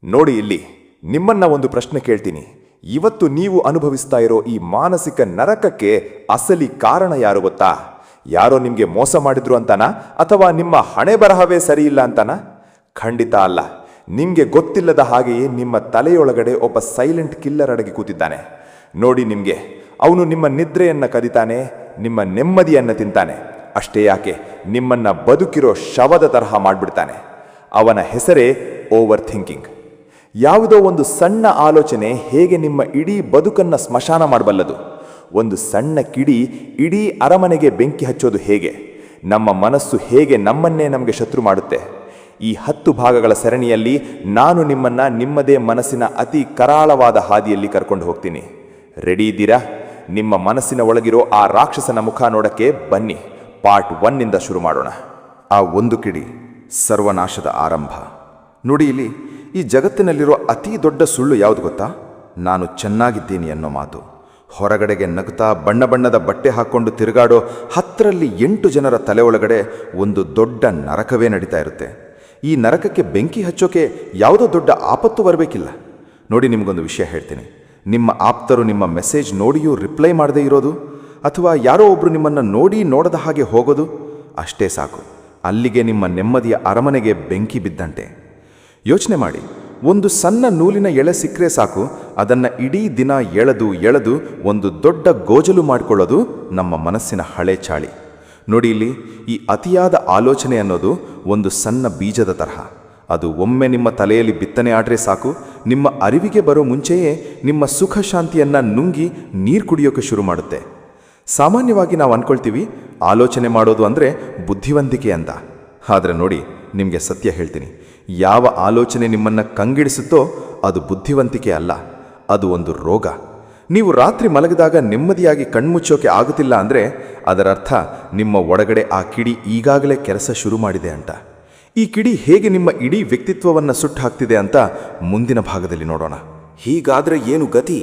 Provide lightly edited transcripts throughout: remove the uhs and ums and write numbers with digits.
ನೋಡಿ ಇಲ್ಲಿ, ನಿಮ್ಮನ್ನ ಒಂದು ಪ್ರಶ್ನೆ ಕೇಳ್ತೀನಿ. ಇವತ್ತು ನೀವು ಅನುಭವಿಸ್ತಾ ಇರೋ ಈ ಮಾನಸಿಕ ನರಕಕ್ಕೆ ಅಸಲಿ ಕಾರಣ ಯಾರು ಗೊತ್ತಾ? ಯಾರೋ ನಿಮ್ಗೆ ಮೋಸ ಮಾಡಿದ್ರು ಅಂತಾನ, ಅಥವಾ ನಿಮ್ಮ ಹಣೆ ಬರಹವೇ ಸರಿಯಿಲ್ಲ ಅಂತಾನ? ಖಂಡಿತ ಅಲ್ಲ. ನಿಮ್ಗೆ ಗೊತ್ತಿಲ್ಲದ ಹಾಗೆಯೇ ನಿಮ್ಮ ತಲೆಯೊಳಗಡೆ ಒಬ್ಬ ಸೈಲೆಂಟ್ ಕಿಲ್ಲರ್ ಅಡಗಿ ಕೂತಿದ್ದಾನೆ. ನೋಡಿ ನಿಮ್ಗೆ, ಅವನು ನಿಮ್ಮ ನಿದ್ರೆಯನ್ನ ಕದಿತಾನೆ, ನಿಮ್ಮ ನೆಮ್ಮದಿಯನ್ನ ತಿಂತಾನೆ. ಅಷ್ಟೇ ಯಾಕೆ, ನಿಮ್ಮನ್ನ ಬದುಕಿರೋ ಶವದ ತರಹ ಮಾಡ್ಬಿಡ್ತಾನೆ. ಅವನ ಹೆಸರೇ ಓವರ್ ಥಿಂಕಿಂಗ್. ಯಾವುದೋ ಒಂದು ಸಣ್ಣ ಆಲೋಚನೆ ಹೇಗೆ ನಿಮ್ಮ ಇಡೀ ಬದುಕನ್ನ ಸ್ಮಶಾನ ಮಾಡಬಲ್ಲದು? ಒಂದು ಸಣ್ಣ ಕಿಡಿ ಇಡೀ ಅರಮನೆಗೆ ಬೆಂಕಿ ಹಚ್ಚೋದು ಹೇಗೆ? ನಮ್ಮ ಮನಸ್ಸು ಹೇಗೆ ನಮ್ಮನ್ನೇ ನಮಗೆ ಶತ್ರು ಮಾಡುತ್ತೆ? ಈ 10 ಭಾಗಗಳ ಸರಣಿಯಲ್ಲಿ ನಾನು ನಿಮ್ಮನ್ನ ನಿಮ್ಮದೇ ಮನಸ್ಸಿನ ಅತಿ ಕರಾಳವಾದ ಹಾದಿಯಲ್ಲಿ ಕರ್ಕೊಂಡು ಹೋಗ್ತೀನಿ. ರೆಡಿ ಇದ್ದೀರಾ? ನಿಮ್ಮ ಮನಸ್ಸಿನ ಒಳಗಿರೋ ಆ ರಾಕ್ಷಸನ ಮುಖ ನೋಡಕ್ಕೆ ಬನ್ನಿ. ಪಾರ್ಟ್ 1 ಶುರು ಮಾಡೋಣ. ಆ ಒಂದು ಕಿಡಿ ಸರ್ವನಾಶದ ಆರಂಭ. ನೋಡಿ ಇಲ್ಲಿ, ಈ ಜಗತ್ತಿನಲ್ಲಿರೋ ಅತಿ ದೊಡ್ಡ ಸುಳ್ಳು ಯಾವುದು ಗೊತ್ತಾ? ನಾನು ಚೆನ್ನಾಗಿದ್ದೀನಿ ಅನ್ನೋ ಮಾತು. ಹೊರಗಡೆಗೆ ನಗುತ್ತಾ ಬಣ್ಣ ಬಣ್ಣದ ಬಟ್ಟೆ ಹಾಕ್ಕೊಂಡು ತಿರುಗಾಡೋ 10ರಲ್ಲಿ 8 ಜನರ ತಲೆ ಒಳಗಡೆ ಒಂದು ದೊಡ್ಡ ನರಕವೇ ನಡೀತಾ ಇರುತ್ತೆ. ಈ ನರಕಕ್ಕೆ ಬೆಂಕಿ ಹಚ್ಚೋಕೆ ಯಾವುದೋ ದೊಡ್ಡ ಆಪತ್ತು ಬರಬೇಕಿಲ್ಲ. ನೋಡಿ, ನಿಮಗೊಂದು ವಿಷಯ ಹೇಳ್ತೀನಿ. ನಿಮ್ಮ ಆಪ್ತರು ನಿಮ್ಮ ಮೆಸೇಜ್ ನೋಡಿಯೂ ರಿಪ್ಲೈ ಮಾಡದೇ ಇರೋದು, ಅಥವಾ ಯಾರೋ ಒಬ್ಬರು ನಿಮ್ಮನ್ನು ನೋಡದ ಹಾಗೆ ಹೋಗೋದು, ಅಷ್ಟೇ ಸಾಕು. ಅಲ್ಲಿಗೆ ನಿಮ್ಮ ನೆಮ್ಮದಿಯ ಅರಮನೆಗೆ ಬೆಂಕಿ ಬಿದ್ದಂತೆ. ಯೋಚನೆ ಮಾಡಿ, ಒಂದು ಸಣ್ಣ ನೂಲಿನ ಎಳೆ ಸಿಕ್ಕರೆ ಸಾಕು, ಅದನ್ನು ಇಡೀ ದಿನ ಎಳೆದು ಒಂದು ದೊಡ್ಡ ಗೋಜಲು ಮಾಡಿಕೊಳ್ಳೋದು ನಮ್ಮ ಮನಸ್ಸಿನ ಹಳೆ ಚಾಳಿ. ನೋಡಿ ಇಲ್ಲಿ, ಈ ಅತಿಯಾದ ಆಲೋಚನೆ ಅನ್ನೋದು ಒಂದು ಸಣ್ಣ ಬೀಜದ ತರಹ. ಅದು ಒಮ್ಮೆ ನಿಮ್ಮ ತಲೆಯಲ್ಲಿ ಬಿತ್ತನೆ ಆಡ್ರೆ ಸಾಕು, ನಿಮ್ಮ ಅರಿವಿಗೆ ಬರೋ ಮುಂಚೆಯೇ ನಿಮ್ಮ ಸುಖ ಶಾಂತಿಯನ್ನು ನುಂಗಿ ನೀರು ಕುಡಿಯೋಕೆ ಶುರು ಮಾಡುತ್ತೆ. ಸಾಮಾನ್ಯವಾಗಿ ನಾವು ಅಂದ್ಕೊಳ್ತೀವಿ ಆಲೋಚನೆ ಮಾಡೋದು ಅಂದರೆ ಬುದ್ಧಿವಂತಿಕೆ ಅಂತ. ಆದರೆ ನೋಡಿ, ನಿಮಗೆ ಸತ್ಯ ಹೇಳ್ತೀನಿ, ಯಾವ ಆಲೋಚನೆ ನಿಮ್ಮನ್ನು ಕಂಗಿಡಿಸುತ್ತೋ ಅದು ಬುದ್ಧಿವಂತಿಕೆ ಅಲ್ಲ, ಅದು ಒಂದು ರೋಗ. ನೀವು ರಾತ್ರಿ ಮಲಗಿದಾಗ ನೆಮ್ಮದಿಯಾಗಿ ಕಣ್ಮುಚ್ಚೋಕೆ ಆಗುತ್ತಿಲ್ಲ ಅಂದರೆ ಅದರರ್ಥ ನಿಮ್ಮ ಒಳಗಡೆ ಆ ಕಿಡಿ ಈಗಾಗಲೇ ಕೆಲಸ ಶುರು ಮಾಡಿದೆ ಅಂತ. ಈ ಕಿಡಿ ಹೇಗೆ ನಿಮ್ಮ ಇಡೀ ವ್ಯಕ್ತಿತ್ವವನ್ನು ಸುಟ್ಟು ಹಾಕ್ತಿದೆ ಅಂತ ಮುಂದಿನ ಭಾಗದಲ್ಲಿ ನೋಡೋಣ. ಹೀಗಾದ್ರೆ ಏನು ಗತಿ?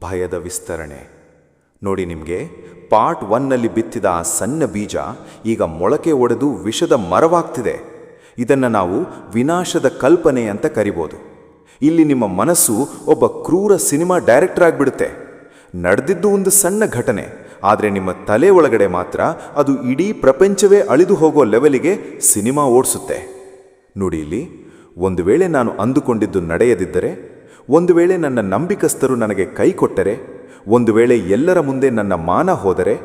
ಭಯದ ವಿಸ್ತರಣೆ. ನೋಡಿ, ನಿಮಗೆ ಪಾರ್ಟ್ 1 ಬಿತ್ತಿದ ಆ ಸಣ್ಣ ಬೀಜ ಈಗ ಮೊಳಕೆ ಒಡೆದು ವಿಷದ ಮರವಾಗ್ತಿದೆ. ಇದನ್ನು ನಾವು ವಿನಾಶದ ಕಲ್ಪನೆ ಅಂತ ಕರಿಬೋದು. ಇಲ್ಲಿ ನಿಮ್ಮ ಮನಸ್ಸು ಒಬ್ಬ ಕ್ರೂರ ಸಿನಿಮಾ ಡೈರೆಕ್ಟರ್ ಆಗಿಬಿಡುತ್ತೆ. ನಡೆದಿದ್ದು ಒಂದು ಸಣ್ಣ ಘಟನೆ, ಆದರೆ ನಿಮ್ಮ ತಲೆ ಒಳಗಡೆ ಮಾತ್ರ ಅದು ಇಡೀ ಪ್ರಪಂಚವೇ ಅಳಿದು ಹೋಗೋ ಲೆವೆಲಿಗೆ ಸಿನಿಮಾ ಓಡಿಸುತ್ತೆ. ನೋಡಿ ಇಲ್ಲಿ, ಒಂದು ವೇಳೆ ನಾನು ಅಂದುಕೊಂಡಿದ್ದು ನಡೆಯದಿದ್ದರೆ, ಒಂದು ವೇಳೆ ನನ್ನ ನಂಬಿಕಸ್ಥರು ನನಗೆ ಕೈ ಕೊಟ್ಟರೆ, ಒಂದು ವೇಳೆ ಎಲ್ಲರ ಮುಂದೆ ನನ್ನ ಮಾನ ಹೋದರೆ,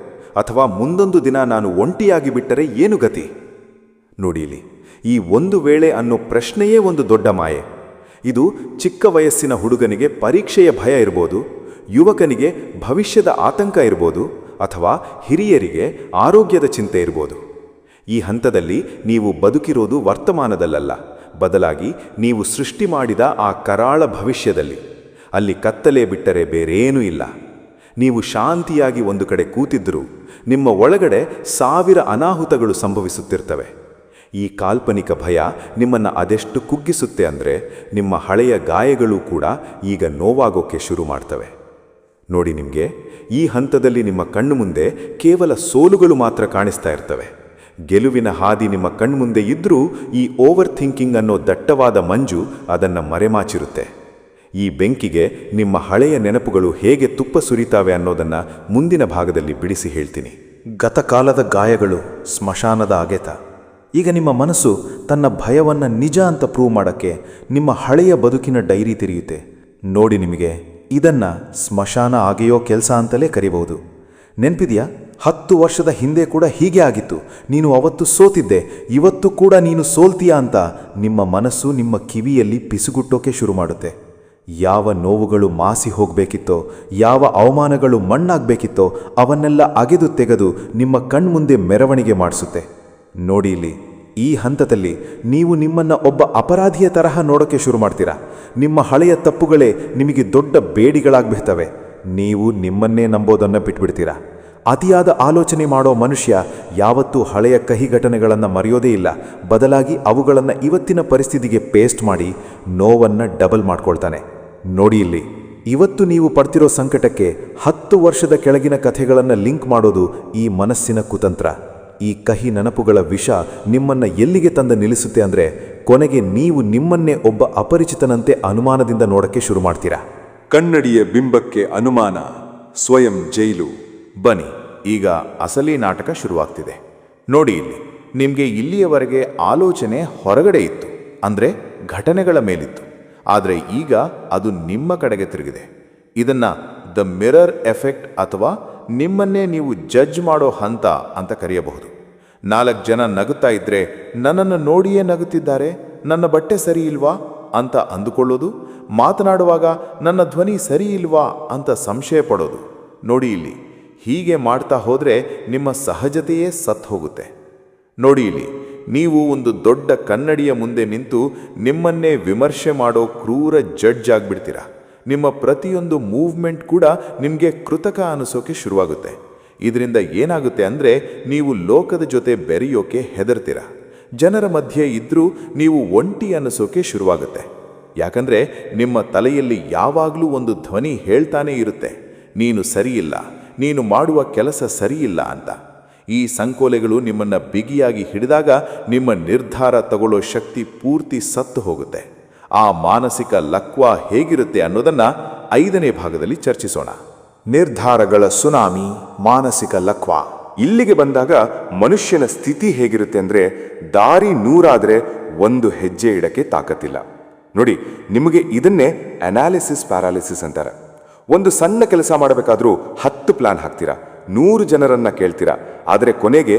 ಅಥವಾ ಮುಂದೊಂದು ದಿನ ನಾನು ಒಂಟಿಯಾಗಿ ಬಿಟ್ಟರೆ ಏನು ಗತಿ? ನೋಡಿ ಇಲ್ಲಿ, ಈ ಒಂದು ವೇಳೆ ಅನ್ನೋ ಪ್ರಶ್ನೆಯೇ ಒಂದು ದೊಡ್ಡ ಮಾಯೆ. ಇದು ಚಿಕ್ಕ ವಯಸ್ಸಿನ ಹುಡುಗನಿಗೆ ಪರೀಕ್ಷೆಯ ಭಯ ಇರ್ಬೋದು, ಯುವಕನಿಗೆ ಭವಿಷ್ಯದ ಆತಂಕ ಇರ್ಬೋದು, ಅಥವಾ ಹಿರಿಯರಿಗೆ ಆರೋಗ್ಯದ ಚಿಂತೆ ಇರ್ಬೋದು. ಈ ಹಂತದಲ್ಲಿ ನೀವು ಬದುಕಿರೋದು ವರ್ತಮಾನದಲ್ಲ, ಬದಲಾಗಿ ನೀವು ಸೃಷ್ಟಿ ಮಾಡಿದ ಆ ಕರಾಳ ಭವಿಷ್ಯದಲ್ಲಿ. ಅಲ್ಲಿ ಕತ್ತಲೆ ಬಿಟ್ಟರೆ ಬೇರೇನೂ ಇಲ್ಲ. ನೀವು ಶಾಂತಿಯಾಗಿ ಒಂದು ಕಡೆ ಕೂತಿದ್ದರೂ ನಿಮ್ಮ ಒಳಗಡೆ 1000 ಅನಾಹುತಗಳು ಸಂಭವಿಸುತ್ತಿರ್ತವೆ. ಈ ಕಾಲ್ಪನಿಕ ಭಯ ನಿಮ್ಮನ್ನು ಅದೆಷ್ಟು ಕುಗ್ಗಿಸುತ್ತೆ ಅಂದರೆ, ನಿಮ್ಮ ಹಳೆಯ ಗಾಯಗಳು ಕೂಡ ಈಗ ನೋವಾಗೋಕ್ಕೆ ಶುರು ಮಾಡ್ತವೆ. ನೋಡಿ, ನಿಮಗೆ ಈ ಹಂತದಲ್ಲಿ ನಿಮ್ಮ ಕಣ್ಣು ಮುಂದೆ ಕೇವಲ ಸೋಲುಗಳು ಮಾತ್ರ ಕಾಣಿಸ್ತಾ ಇರ್ತವೆ. ಗೆಲುವಿನ ಹಾದಿ ನಿಮ್ಮ ಕಣ್ಮುಂದೆ ಇದ್ದರೂ ಈ ಓವರ್ ಥಿಂಕಿಂಗ್ ಅನ್ನೋ ದಟ್ಟವಾದ ಮಂಜು ಅದನ್ನು ಮರೆಮಾಚಿರುತ್ತೆ. ಈ ಬೆಂಕಿಗೆ ನಿಮ್ಮ ಹಳೆಯ ನೆನಪುಗಳು ಹೇಗೆ ತುಪ್ಪ ಸುರಿತಾವೆ ಅನ್ನೋದನ್ನು ಮುಂದಿನ ಭಾಗದಲ್ಲಿ ಬಿಡಿಸಿ ಹೇಳ್ತೀನಿ. ಗತಕಾಲದ ಗಾಯಗಳು, ಸ್ಮಶಾನದ ಅಗೆತ. ಈಗ ನಿಮ್ಮ ಮನಸ್ಸು ತನ್ನ ಭಯವನ್ನು ನಿಜ ಅಂತ ಪ್ರೂವ್ ಮಾಡೋಕ್ಕೆ ನಿಮ್ಮ ಹಳೆಯ ಬದುಕಿನ ಡೈರಿ ತೆರೆಯುತ್ತೆ. ನೋಡಿ, ನಿಮಗೆ ಇದನ್ನು ಸ್ಮಶಾನ ಅಗೆಯೋ ಕೆಲಸ ಅಂತಲೇ ಕರಿಬಹುದು. ನೆನಪಿದೆಯಾ? 10 ವರ್ಷದ ಹಿಂದೆ ಕೂಡ ಹೀಗೆ ಆಗಿತ್ತು. ನೀನು ಅವತ್ತು ಸೋತಿದ್ದೆ, ಇವತ್ತು ಕೂಡ ನೀನು ಸೋಲ್ತೀಯಾ ಅಂತ ನಿಮ್ಮ ಮನಸ್ಸು ನಿಮ್ಮ ಕಿವಿಯಲ್ಲಿ ಪಿಸುಗುಟ್ಟೋಕೆ ಶುರು ಮಾಡುತ್ತೆ. ಯಾವ ನೋವುಗಳು ಮಾಸಿ ಹೋಗಬೇಕಿತ್ತೋ, ಯಾವ ಅವಮಾನಗಳು ಮಣ್ಣಾಗಬೇಕಿತ್ತೋ ಅವನ್ನೆಲ್ಲ ಅಗೆದು ತೆಗೆದು ನಿಮ್ಮ ಕಣ್ಮುಂದೆ ಮೆರವಣಿಗೆ ಮಾಡಿಸುತ್ತೆ. ನೋಡಿ ಇಲ್ಲಿ, ಈ ಹಂತದಲ್ಲಿ ನೀವು ನಿಮ್ಮನ್ನು ಒಬ್ಬ ಅಪರಾಧಿಯ ತರಹ ನೋಡೋಕ್ಕೆ ಶುರು ಮಾಡ್ತೀರಾ. ನಿಮ್ಮ ಹಳೆಯ ತಪ್ಪುಗಳೇ ನಿಮಗೆ ದೊಡ್ಡ ಬೇಡಿಗಳಾಗ್ಬಿಡ್ತವೆ. ನೀವು ನಿಮ್ಮನ್ನೇ ನಂಬೋದನ್ನು ಬಿಟ್ಬಿಡ್ತೀರಾ. ಅತಿಯಾದ ಆಲೋಚನೆ ಮಾಡೋ ಮನುಷ್ಯ ಯಾವತ್ತೂ ಹಳೆಯ ಕಹಿ ಘಟನೆಗಳನ್ನು ಮರೆಯೋದೇ ಇಲ್ಲ, ಬದಲಾಗಿ ಅವುಗಳನ್ನು ಇವತ್ತಿನ ಪರಿಸ್ಥಿತಿಗೆ ಪೇಸ್ಟ್ ಮಾಡಿ ನೋವನ್ನು ಡಬಲ್ ಮಾಡ್ಕೊಳ್ತಾನೆ. ನೋಡಿ ಇಲ್ಲಿ, ಇವತ್ತು ನೀವು ಪಡ್ತಿರೋ ಸಂಕಟಕ್ಕೆ 10 ವರ್ಷದ ಕೆಳಗಿನ ಕಥೆಗಳನ್ನು ಲಿಂಕ್ ಮಾಡೋದು ಈ ಮನಸ್ಸಿನ ಕುತಂತ್ರ. ಈ ಕಹಿ ನೆನಪುಗಳ ವಿಷ ನಿಮ್ಮನ್ನು ಎಲ್ಲಿಗೆ ತಂದು ನಿಲ್ಲಿಸುತ್ತೆ ಅಂದರೆ ಕೊನೆಗೆ ನೀವು ನಿಮ್ಮನ್ನೇ ಒಬ್ಬ ಅಪರಿಚಿತನಂತೆ ಅನುಮಾನದಿಂದ ನೋಡಕ್ಕೆ ಶುರು ಮಾಡ್ತೀರಾ. ಕನ್ನಡಿಯ ಬಿಂಬಕ್ಕೆ ಅನುಮಾನ, ಸ್ವಯಂ ಜೈಲು. ಬನ್ನಿ, ಈಗ ಅಸಲಿ ನಾಟಕ ಶುರುವಾಗ್ತಿದೆ. ನೋಡಿ ಇಲ್ಲಿ, ನಿಮಗೆ ಇಲ್ಲಿಯವರೆಗೆ ಆಲೋಚನೆ ಹೊರಗಡೆ ಇತ್ತು, ಅಂದರೆ ಘಟನೆಗಳ ಮೇಲಿತ್ತು. ಆದರೆ ಈಗ ಅದು ನಿಮ್ಮ ಕಡೆಗೆ ತಿರುಗಿದೆ. ಇದನ್ನ ದ ಮಿರರ್ ಎಫೆಕ್ಟ್ ಅಥವಾ ನಿಮ್ಮನ್ನೇ ನೀವು ಜಡ್ಜ್ ಮಾಡೋ ಹಂತ ಅಂತ ಕರೆಯಬಹುದು. 4 ಜನ ನಗುತ್ತಾ ಇದ್ರೆ ನನ್ನನ್ನು ನೋಡಿಯೇ ನಗುತ್ತಿದ್ದಾರೆ, ನನ್ನ ಬಟ್ಟೆ ಸರಿ ಇಲ್ವಾ ಅಂತ ಅಂದುಕೊಳ್ಳೋದು, ಮಾತನಾಡುವಾಗ ನನ್ನ ಧ್ವನಿ ಸರಿ ಇಲ್ವಾ ಅಂತ ಸಂಶಯ ಪಡೋದು. ನೋಡಿ ಇಲ್ಲಿ, ಹೀಗೆ ಮಾಡ್ತಾ ಹೋದರೆ ನಿಮ್ಮ ಸಹಜತೆಯೇ ಸತ್ತು ಹೋಗುತ್ತೆ. ನೋಡಿ ಇಲ್ಲಿ, ನೀವು ಒಂದು ದೊಡ್ಡ ಕನ್ನಡಿಯ ಮುಂದೆ ನಿಂತು ನಿಮ್ಮನ್ನೇ ವಿಮರ್ಶೆ ಮಾಡೋ ಕ್ರೂರ ಜಡ್ಜ್ ಆಗಿಬಿಡ್ತೀರ. ನಿಮ್ಮ ಪ್ರತಿಯೊಂದು ಮೂವ್ಮೆಂಟ್ ಕೂಡ ನಿಮಗೆ ಕೃತಕ ಅನಿಸೋಕೆ ಶುರುವಾಗುತ್ತೆ. ಇದರಿಂದ ಏನಾಗುತ್ತೆ ಅಂದರೆ ನೀವು ಲೋಕದ ಜೊತೆ ಬೆರೆಯೋಕೆ ಹೆದರ್ತೀರ. ಜನರ ಮಧ್ಯೆ ಇದ್ದರೂ ನೀವು ಒಂಟಿ ಅನಿಸೋಕೆ ಶುರುವಾಗುತ್ತೆ. ಯಾಕಂದರೆ ನಿಮ್ಮ ತಲೆಯಲ್ಲಿ ಯಾವಾಗಲೂ ಒಂದು ಧ್ವನಿ ಹೇಳ್ತಾನೇ ಇರುತ್ತೆ, ನೀನು ಸರಿಯಿಲ್ಲ, ನೀನು ಮಾಡುವ ಕೆಲಸ ಸರಿಯಿಲ್ಲ ಅಂತ. ಈ ಸಂಕೋಲೆಗಳು ನಿಮ್ಮನ್ನು ಬಿಗಿಯಾಗಿ ಹಿಡಿದಾಗ ನಿಮ್ಮ ನಿರ್ಧಾರ ತಗೊಳ್ಳೋ ಶಕ್ತಿ ಪೂರ್ತಿ ಸತ್ತು ಹೋಗುತ್ತೆ. ಆ ಮಾನಸಿಕ ಲಕ್ವ ಹೇಗಿರುತ್ತೆ ಅನ್ನೋದನ್ನು 5ನೇ ಭಾಗದಲ್ಲಿ ಚರ್ಚಿಸೋಣ. ನಿರ್ಧಾರಗಳ ಸುನಾಮಿ, ಮಾನಸಿಕ ಲಕ್ವ. ಇಲ್ಲಿಗೆ ಬಂದಾಗ ಮನುಷ್ಯನ ಸ್ಥಿತಿ ಹೇಗಿರುತ್ತೆ ಅಂದರೆ, ದಾರಿ 100 ಆದರೆ 1 ಹೆಜ್ಜೆ ಇಡಕ್ಕೆ ತಾಕತ್ತಿಲ್ಲ. ನೋಡಿ, ನಿಮಗೆ ಇದನ್ನೇ ಅನಾಲಿಸಿಸ್ ಪ್ಯಾರಾಲಿಸಿಸ್ ಅಂತಾರೆ. ಒಂದು ಸಣ್ಣ ಕೆಲಸ ಮಾಡಬೇಕಾದ್ರೂ 10 ಪ್ಲಾನ್ ಹಾಕ್ತೀರಾ, 100 ಜನರನ್ನ ಕೇಳ್ತೀರಾ, ಆದರೆ ಕೊನೆಗೆ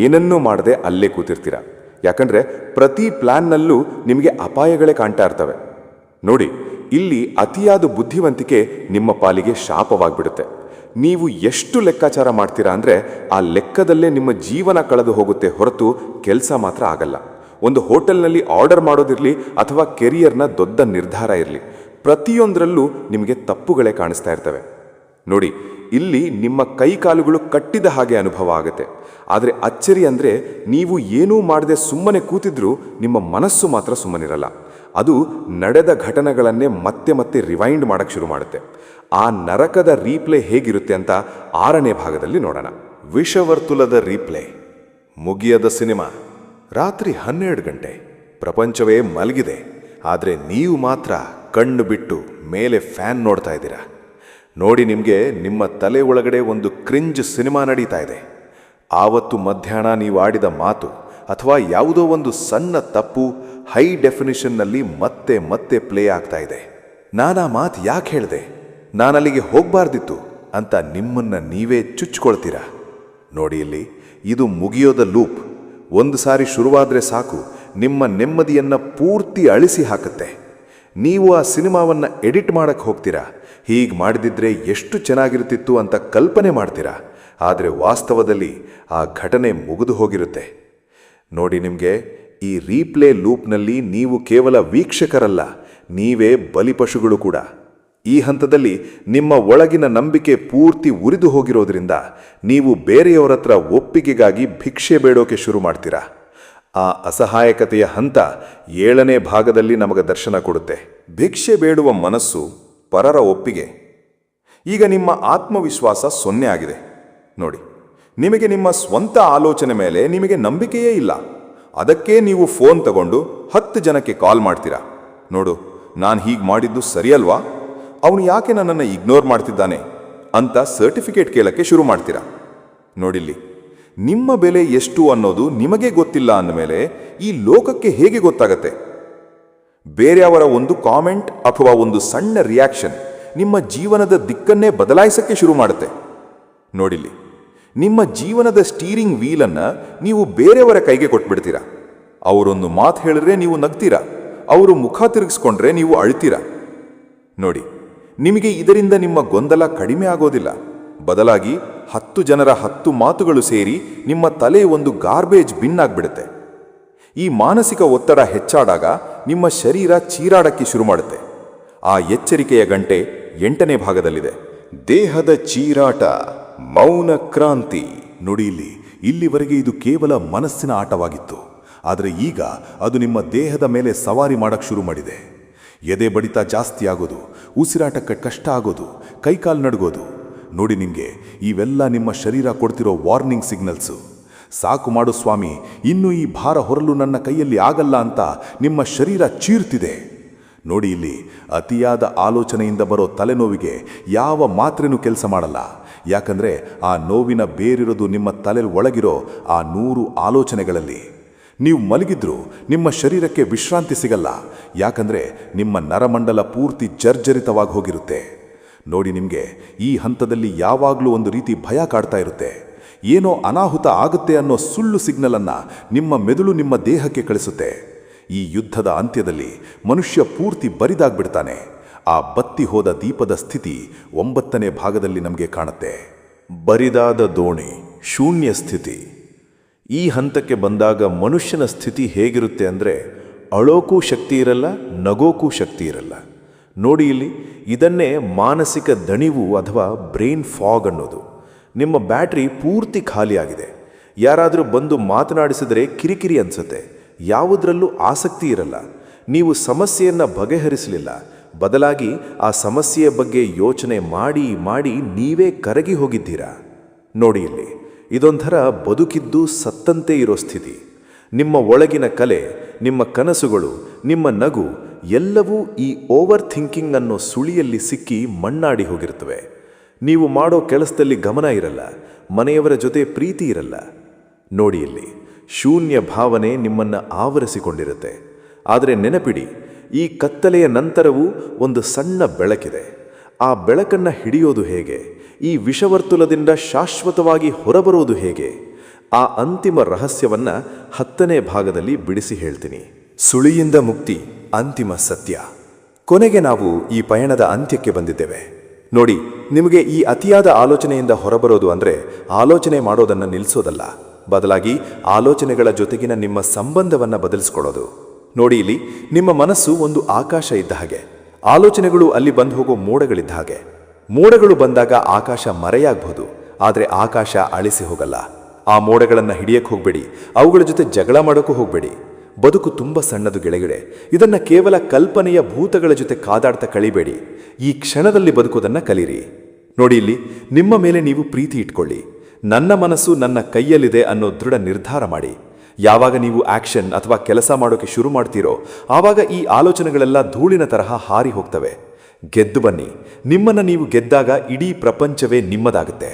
ಏನನ್ನೂ ಮಾಡದೆ ಅಲ್ಲೇ ಕೂತಿರ್ತೀರಾ. ಯಾಕಂದ್ರೆ ಪ್ರತಿ ಪ್ಲಾನ್ನಲ್ಲೂ ನಿಮಗೆ ಅಪಾಯಗಳೇ ಕಾಣ್ತಾ ಇರ್ತವೆ. ನೋಡಿ, ಇಲ್ಲಿ ಅತಿಯಾದ ಬುದ್ಧಿವಂತಿಕೆ ನಿಮ್ಮ ಪಾಲಿಗೆ ಶಾಪವಾಗ್ಬಿಡುತ್ತೆ. ನೀವು ಎಷ್ಟು ಲೆಕ್ಕಾಚಾರ ಮಾಡ್ತೀರಾ ಅಂದರೆ ಆ ಲೆಕ್ಕದಲ್ಲೇ ನಿಮ್ಮ ಜೀವನ ಕಳೆದು ಹೋಗುತ್ತೆ ಹೊರತು ಕೆಲಸ ಮಾತ್ರ ಆಗಲ್ಲ. ಒಂದು ಹೋಟೆಲ್ನಲ್ಲಿ ಆರ್ಡರ್ ಮಾಡೋದಿರಲಿ ಅಥವಾ ಕೆರಿಯರ್ನ ದೊಡ್ಡ ನಿರ್ಧಾರ ಇರಲಿ, ಪ್ರತಿಯೊಂದರಲ್ಲೂ ನಿಮಗೆ ತಪ್ಪುಗಳೇ ಕಾಣಿಸ್ತಾ ಇರ್ತವೆ. ನೋಡಿ, ಇಲ್ಲಿ ನಿಮ್ಮ ಕೈಕಾಲುಗಳು ಕಟ್ಟಿದ ಹಾಗೆ ಅನುಭವ ಆಗುತ್ತೆ. ಆದರೆ ಅಚ್ಚರಿ ಅಂದರೆ ನೀವು ಏನೂ ಮಾಡದೆ ಸುಮ್ಮನೆ ಕೂತಿದ್ರೂ ನಿಮ್ಮ ಮನಸ್ಸು ಮಾತ್ರ ಸುಮ್ಮನಿರಲ್ಲ. ಅದು ನಡೆದ ಘಟನೆಗಳನ್ನೇ ಮತ್ತೆ ಮತ್ತೆ ರಿವೈಂಡ್ ಮಾಡಕ್ಕೆ ಶುರು ಮಾಡುತ್ತೆ. ಆ ನರಕದ ರೀಪ್ಲೇ ಹೇಗಿರುತ್ತೆ ಅಂತ 6ನೇ ಭಾಗದಲ್ಲಿ ನೋಡೋಣ. ವಿಷವರ್ತುಲದ ರೀಪ್ಲೇ. ಮುಗಿಯದ ಸಿನಿಮಾ. ರಾತ್ರಿ 12 ಗಂಟೆ, ಪ್ರಪಂಚವೇ ಮಲಗಿದೆ, ಆದರೆ ನೀವು ಮಾತ್ರ ಕಣ್ಣು ಬಿಟ್ಟು ಮೇಲೆ ಫ್ಯಾನ್ ನೋಡ್ತಾ ಇದ್ದೀರಾ. ನೋಡಿ, ನಿಮಗೆ ನಿಮ್ಮ ತಲೆ ಒಳಗಡೆ ಒಂದು ಕ್ರಿಂಜ್ ಸಿನಿಮಾ ನಡೀತಾ ಇದೆ. ಆವತ್ತು ಮಧ್ಯಾಹ್ನ ನೀವು ಆಡಿದ ಮಾತು ಅಥವಾ ಯಾವುದೋ ಒಂದು ಸಣ್ಣ ತಪ್ಪು ಹೈ ಡೆಫಿನಿಷನ್ನಲ್ಲಿ ಮತ್ತೆ ಮತ್ತೆ ಪ್ಲೇ ಆಗ್ತಾ ಇದೆ. ನಾನಾ ಮಾತು ಯಾಕೆ ಹೇಳಿದೆ, ನಾನಲ್ಲಿಗೆ ಹೋಗಬಾರ್ದಿತ್ತು ಅಂತ ನಿಮ್ಮನ್ನು ನೀವೇ ಚುಚ್ಕೊಳ್ತೀರಾ. ನೋಡಿ ಇಲ್ಲಿ, ಇದು ಮುಗಿಯೋದ ಲೂಪ್. ಒಂದು ಸಾರಿ ಶುರುವಾದರೆ ಸಾಕು, ನಿಮ್ಮ ನೆಮ್ಮದಿಯನ್ನು ಪೂರ್ತಿ ಅಳಿಸಿ ಹಾಕುತ್ತೆ. ನೀವು ಆ ಸಿನಿಮಾವನ್ನು ಎಡಿಟ್ ಮಾಡಕ್ಕೆ ಹೋಗ್ತೀರಾ. ಹೀಗೆ ಮಾಡಿದಿದ್ರೆ ಎಷ್ಟು ಚೆನ್ನಾಗಿರ್ತಿತ್ತು ಅಂತ ಕಲ್ಪನೆ ಮಾಡ್ತೀರಾ. ಆದರೆ ವಾಸ್ತವದಲ್ಲಿ ಆ ಘಟನೆ ಮುಗಿದು ಹೋಗಿರುತ್ತೆ. ನೋಡಿ, ನಿಮಗೆ ಈ ರೀಪ್ಲೇ ಲೂಪ್ನಲ್ಲಿ ನೀವು ಕೇವಲ ವೀಕ್ಷಕರಲ್ಲ, ನೀವೇ ಬಲಿಪಶುಗಳು ಕೂಡ. ಈ ಹಂತದಲ್ಲಿ ನಿಮ್ಮ ಒಳಗಿನ ನಂಬಿಕೆ ಪೂರ್ತಿ ಉರಿದು ಹೋಗಿರೋದ್ರಿಂದ ನೀವು ಬೇರೆಯವರ ಹತ್ರ ಒಪ್ಪಿಗೆಗಾಗಿ ಭಿಕ್ಷೆ ಬೇಡೋಕೆ ಶುರು ಮಾಡ್ತೀರಾ. ಆ ಅಸಹಾಯಕತೆಯ ಹಂತ 7ನೇ ಭಾಗದಲ್ಲಿ ನಮಗೆ ದರ್ಶನ ಕೊಡುತ್ತೆ. ಭಿಕ್ಷೆ ಬೇಡುವ ಮನಸ್ಸು, ಪರರ ಒಪ್ಪಿಗೆ. ಈಗ ನಿಮ್ಮ ಆತ್ಮವಿಶ್ವಾಸ 0 ಆಗಿದೆ. ನೋಡಿ, ನಿಮಗೆ ನಿಮ್ಮ ಸ್ವಂತ ಆಲೋಚನೆ ಮೇಲೆ ನಿಮಗೆ ನಂಬಿಕೆಯೇ ಇಲ್ಲ. ಅದಕ್ಕೆ ನೀವು ಫೋನ್ ತಗೊಂಡು 10 ಜನಕ್ಕೆ ಕಾಲ್ ಮಾಡ್ತೀರಾ. ನೋಡು, ನಾನು ಹೀಗೆ ಮಾಡಿದ್ದು ಸರಿಯಲ್ವಾ, ಅವನು ಯಾಕೆ ನನ್ನನ್ನು ಇಗ್ನೋರ್ ಮಾಡ್ತಿದ್ದಾನೆ ಅಂತ ಸರ್ಟಿಫಿಕೇಟ್ ಕೇಳಕ್ಕೆ ಶುರು ಮಾಡ್ತೀರಾ. ನೋಡಿಲ್ಲಿ, ನಿಮ್ಮ ಬೆಲೆ ಎಷ್ಟು ಅನ್ನೋದು ನಿಮಗೆ ಗೊತ್ತಿಲ್ಲ ಅಂದಮೇಲೆ ಈ ಲೋಕಕ್ಕೆ ಹೇಗೆ ಗೊತ್ತಾಗತ್ತೆ? ಬೇರೆಯವರ ಒಂದು ಕಾಮೆಂಟ್ ಅಥವಾ ಒಂದು ಸಣ್ಣ ರಿಯಾಕ್ಷನ್ ನಿಮ್ಮ ಜೀವನದ ದಿಕ್ಕನ್ನೇ ಬದಲಾಯಿಸಕ್ಕೆ ಶುರು ಮಾಡುತ್ತೆ. ನೋಡಿಲ್ಲಿ, ನಿಮ್ಮ ಜೀವನದ ಸ್ಟೀರಿಂಗ್ ವೀಲನ್ನು ನೀವು ಬೇರೆಯವರ ಕೈಗೆ ಕೊಟ್ಬಿಡ್ತೀರಾ. ಅವರೊಂದು ಮಾತು ಹೇಳಿದ್ರೆ ನೀವು ನಗ್ತೀರಾ, ಅವರು ಮುಖ ತಿರುಗಿಸ್ಕೊಂಡ್ರೆ ನೀವು ಅಳ್ತೀರಾ. ನೋಡಿ, ನಿಮಗೆ ಇದರಿಂದ ನಿಮ್ಮ ಗೊಂದಲ ಕಡಿಮೆ ಆಗೋದಿಲ್ಲ. ಬದಲಾಗಿ 10 ಜನರ 10 ಮಾತುಗಳು ಸೇರಿ ನಿಮ್ಮ ತಲೆ ಒಂದು ಗಾರ್ಬೇಜ್ ಬಿನ್ ಆಗ್ಬಿಡುತ್ತೆ. ಈ ಮಾನಸಿಕ ಒತ್ತಡ ಹೆಚ್ಚಾದಾಗ ನಿಮ್ಮ ಶರೀರ ಚೀರಾಡಕ್ಕೆ ಶುರು ಮಾಡುತ್ತೆ. ಆ ಎಚ್ಚರಿಕೆಯ ಗಂಟೆ 8ನೇ ಭಾಗದಲ್ಲಿದೆ. ದೇಹದ ಚೀರಾಟ, ಮೌನ ಕ್ರಾಂತಿ. ನುಡಿಯಲ್ಲಿ ಇಲ್ಲಿವರೆಗೆ ಇದು ಕೇವಲ ಮನಸ್ಸಿನ ಆಟವಾಗಿತ್ತು. ಆದರೆ ಈಗ ಅದು ನಿಮ್ಮ ದೇಹದ ಮೇಲೆ ಸವಾರಿ ಮಾಡಕ್ಕೆ ಶುರು ಮಾಡಿದೆ. ಎದೆ ಬಡಿತ ಜಾಸ್ತಿ ಆಗೋದು, ಉಸಿರಾಟಕ್ಕೆ ಕಷ್ಟ ಆಗೋದು, ಕೈಕಾಲು ನಡುಗೋದು. ನೋಡಿ, ನಿಮಗೆ ಇವೆಲ್ಲ ನಿಮ್ಮ ಶರೀರ ಕೊಡ್ತಿರೋ ವಾರ್ನಿಂಗ್ ಸಿಗ್ನಲ್ಸು. ಸಾಕು ಮಾಡು ಸ್ವಾಮಿ, ಇನ್ನು ಈ ಭಾರ ಹೊರಲು ನನ್ನ ಕೈಯಲ್ಲಿ ಆಗಲ್ಲ ಅಂತ ನಿಮ್ಮ ಶರೀರ ಚೀರ್ತಿದೆ. ನೋಡಿ ಇಲ್ಲಿ, ಅತಿಯಾದ ಆಲೋಚನೆಯಿಂದ ಬರೋ ತಲೆನೋವಿಗೆ ಯಾವ ಮಾತ್ರೆನೂ ಕೆಲಸ ಮಾಡಲ್ಲ. ಯಾಕಂದ್ರೆ ಆ ನೋವಿನ ಬೇರಿರೋದು ನಿಮ್ಮ ತಲೆ ಒಳಗಿರೋ ಆ 100 ಆಲೋಚನೆಗಳಲ್ಲಿ. ನೀವು ಮಲಗಿದ್ರೂ ನಿಮ್ಮ ಶರೀರಕ್ಕೆ ವಿಶ್ರಾಂತಿ ಸಿಗಲ್ಲ. ಯಾಕಂದ್ರೆ ನಿಮ್ಮ ನರಮಂಡಲ ಪೂರ್ತಿ ಜರ್ಜರಿತವಾಗಿ ಹೋಗಿರುತ್ತೆ. ನೋಡಿ, ನಿಮಗೆ ಈ ಹಂತದಲ್ಲಿ ಯಾವಾಗಲೂ ಒಂದು ರೀತಿ ಭಯ ಕಾಡ್ತಾ ಇರುತ್ತೆ. ಏನೋ ಅನಾಹುತ ಆಗುತ್ತೆ ಅನ್ನೋ ಸುಳ್ಳು ಸಿಗ್ನಲ್ ಅನ್ನ ನಿಮ್ಮ ಮೆದುಳು ನಿಮ್ಮ ದೇಹಕ್ಕೆ ಕಳಿಸುತ್ತೆ. ಈ ಯುದ್ಧದ ಅಂತ್ಯದಲ್ಲಿ ಮನುಷ್ಯ ಪೂರ್ತಿ ಬರಿದಾಗ್ಬಿಡ್ತಾನೆ. ಆ ಬತ್ತಿ ಹೋದ ದೀಪದ ಸ್ಥಿತಿ 9ನೇ ಭಾಗದಲ್ಲಿ ನಮಗೆ ಕಾಣುತ್ತೆ. ಬರಿದಾದ ದೋಣಿ, ಶೂನ್ಯ ಸ್ಥಿತಿ. ಈ ಹಂತಕ್ಕೆ ಬಂದಾಗ ಮನುಷ್ಯನ ಸ್ಥಿತಿ ಹೇಗಿರುತ್ತೆ ಅಂದರೆ, ಅಳೋಕೂ ಶಕ್ತಿ ಇರಲ್ಲ, ನಗೋಕೂ ಶಕ್ತಿ ಇರಲ್ಲ. ನೋಡಿ ಇಲ್ಲಿ, ಇದನ್ನೇ ಮಾನಸಿಕ ದಣಿವು ಅಥವಾ ಬ್ರೈನ್ ಫಾಗ್ ಅನ್ನೋದು. ನಿಮ್ಮ ಬ್ಯಾಟ್ರಿ ಪೂರ್ತಿ ಖಾಲಿಯಾಗಿದೆ. ಯಾರಾದರೂ ಬಂದು ಮಾತನಾಡಿಸಿದರೆ ಕಿರಿಕಿರಿ ಅನಿಸುತ್ತೆ. ಯಾವುದರಲ್ಲೂ ಆಸಕ್ತಿ ಇರಲ್ಲ. ನೀವು ಸಮಸ್ಯೆಯನ್ನು ಬಗೆಹರಿಸಲಿಲ್ಲ, ಬದಲಾಗಿ ಆ ಸಮಸ್ಯೆಯ ಬಗ್ಗೆ ಯೋಚನೆ ಮಾಡಿ ಮಾಡಿ ನೀವೇ ಕರಗಿ ಹೋಗಿದ್ದೀರಾ. ನೋಡಿ ಇಲ್ಲಿ, ಇದೊಂಥರ ಬದುಕಿದ್ದು ಸತ್ತಂತೆ ಇರೋ ಸ್ಥಿತಿ. ನಿಮ್ಮ ಒಳಗಿನ ಕಲೆ, ನಿಮ್ಮ ಕನಸುಗಳು, ನಿಮ್ಮ ನಗು ಎಲ್ಲವೂ ಈ ಓವರ್ ಥಿಂಕಿಂಗ್ ಅನ್ನೋ ಸುಳಿಯಲ್ಲಿ ಸಿಕ್ಕಿ ಮಣ್ಣಾಡಿ ಹೋಗಿರ್ತವೆ. ನೀವು ಮಾಡೋ ಕೆಲಸದಲ್ಲಿ ಗಮನ ಇರಲ್ಲ, ಮನೆಯವರ ಜೊತೆ ಪ್ರೀತಿ ಇರಲ್ಲ. ನೋಡಿ ಇಲ್ಲಿ, ಶೂನ್ಯ ಭಾವನೆ ನಿಮ್ಮನ್ನು ಆವರಿಸಿಕೊಂಡಿರುತ್ತೆ. ಆದರೆ ನೆನಪಿಡಿ, ಈ ಕತ್ತಲೆಯ ನಂತರವೂ ಒಂದು ಸಣ್ಣ ಬೆಳಕಿದೆ. ಆ ಬೆಳಕನ್ನು ಹಿಡಿಯೋದು ಹೇಗೆ? ಈ ವಿಷವರ್ತುಲದಿಂದ ಶಾಶ್ವತವಾಗಿ ಹೊರಬರೋದು ಹೇಗೆ? ಆ ಅಂತಿಮ ರಹಸ್ಯವನ್ನ 10ನೇ ಭಾಗದಲ್ಲಿ ಬಿಡಿಸಿ ಹೇಳ್ತೀನಿ. ಸುಳಿಯಿಂದ ಮುಕ್ತಿ, ಅಂತಿಮ ಸತ್ಯ. ಕೊನೆಗೆ ನಾವು ಈ ಪಯಣದ ಅಂತ್ಯಕ್ಕೆ ಬಂದಿದ್ದೇವೆ. ನೋಡಿ, ನಿಮಗೆ ಈ ಅತಿಯಾದ ಆಲೋಚನೆಯಿಂದ ಹೊರಬರೋದು ಅಂದರೆ ಆಲೋಚನೆ ಮಾಡೋದನ್ನು ನಿಲ್ಲಿಸೋದಲ್ಲ, ಬದಲಾಗಿ ಆಲೋಚನೆಗಳ ಜೊತೆಗಿನ ನಿಮ್ಮ ಸಂಬಂಧವನ್ನು ಬದಲಿಸ್ಕೊಳ್ಳೋದು. ನೋಡಿ ಇಲ್ಲಿ, ನಿಮ್ಮ ಮನಸ್ಸು ಒಂದು ಆಕಾಶ ಇದ್ದ ಹಾಗೆ. ಆಲೋಚನೆಗಳು ಅಲ್ಲಿ ಬಂದು ಹೋಗೋ ಮೋಡಗಳಿದ್ದ ಹಾಗೆ. ಮೋಡಗಳು ಬಂದಾಗ ಆಕಾಶ ಮರೆಯಾಗಬಹುದು, ಆದರೆ ಆಕಾಶ ಅಳಿಸಿ ಹೋಗಲ್ಲ. ಆ ಮೋಡಗಳನ್ನು ಹಿಡಿಯಕ್ಕೆ ಹೋಗಬೇಡಿ, ಅವುಗಳ ಜೊತೆ ಜಗಳ ಮಾಡೋಕ್ಕೂ ಹೋಗಬೇಡಿ. ಬದುಕು ತುಂಬ ಸಣ್ಣದು ಗೆಳೆಗಡೆ. ಇದನ್ನು ಕೇವಲ ಕಲ್ಪನೆಯ ಭೂತಗಳ ಜೊತೆ ಕಾದಾಡ್ತಾ ಕಳಿಬೇಡಿ. ಈ ಕ್ಷಣದಲ್ಲಿ ಬದುಕೋದನ್ನು ಕಲೀರಿ. ನೋಡಿ ಇಲ್ಲಿ, ನಿಮ್ಮ ಮೇಲೆ ನೀವು ಪ್ರೀತಿ ಇಟ್ಕೊಳ್ಳಿ. ನನ್ನ ಮನಸ್ಸು ನನ್ನ ಕೈಯಲ್ಲಿದೆ ಅನ್ನೋ ದೃಢ ನಿರ್ಧಾರ ಮಾಡಿ. ಯಾವಾಗ ನೀವು ಆಕ್ಷನ್ ಅಥವಾ ಕೆಲಸ ಮಾಡೋಕೆ ಶುರು ಮಾಡ್ತೀರೋ, ಆವಾಗ ಈ ಆಲೋಚನೆಗಳೆಲ್ಲ ಧೂಳಿನ ತರಹ ಹಾರಿ ಹೋಗ್ತವೆ. ಗೆದ್ದು ಬನ್ನಿ. ನಿಮ್ಮನ್ನು ನೀವು ಗೆದ್ದಾಗ ಇಡೀ ಪ್ರಪಂಚವೇ ನಿಮ್ಮದಾಗುತ್ತೆ.